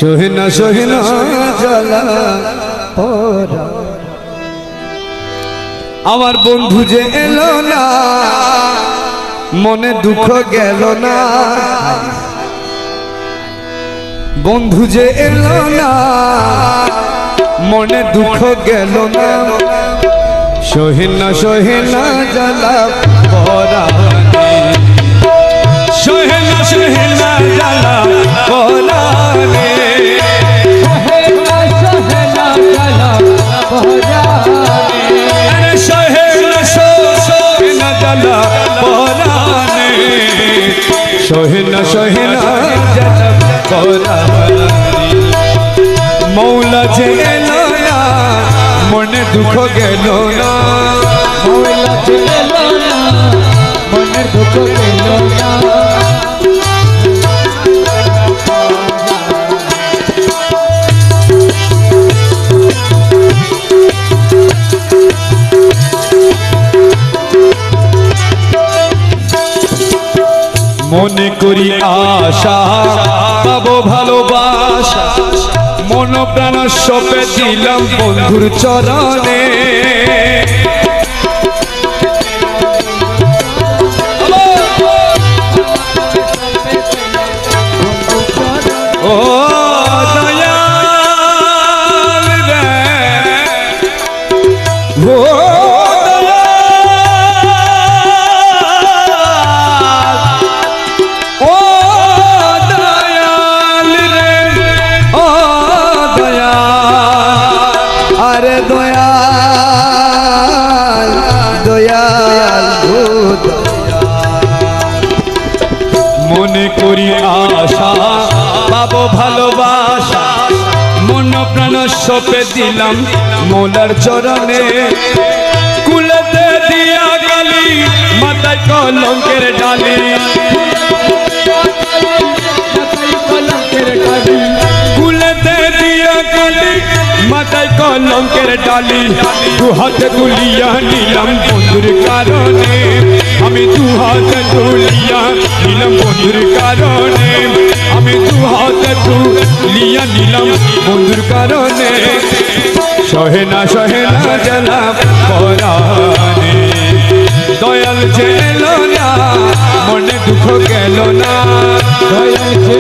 সহিনা সহিনা জ্বালা পোড়া। আমার বন্ধু যে এলো না, মনে দুঃখ গেল না। বন্ধু যে এলো না, মনে দুঃখ গেল না। সহিনা সহিনা জ্বালা পরাণে, সহিনা সহিনা জ্বালা পরাণে, সহিনা সহিনা জ্বালা পোড়ানে, সহিনা সহিনা জ্বালা পরাণে, সহিনা সহিনা জ্বালা পরাণে। মৌলা যে এলো না, মনে দুঃখ গেল না। মৌলা যে এলো না, মনের দুঃখ গেল না। মনে করি আশা পাবো ভালোবাসা, মন প্রাণ সপে দিলাম বন্ধুর চরণে। ও দয়াল রে, ও দয়াল দয়াল ও মনে করি আশা পাবো ভালোবাসা, মন প্রাণ সপে দিলাম মোলার চরণে। কুলেতে দিয়া গালি, মাথায় কলঙ্কের ডালি, কুলেতে দিয়া গালি, মাথায় কলঙ্কের ডালি। দু হাতে তুলিয়া নিলাম বন্ধুর কারণে, আমি দু হাতে তুলিয়া নিলাম বন্ধুর কারণে, আমি দু হাতে তুলিয়া নিলাম বন্ধুর কারণে। সহেনা সহেনা জ্বালা পরাণে, দয়াল যে এলো না, মনে দুঃখ গেল না। দয়াল যে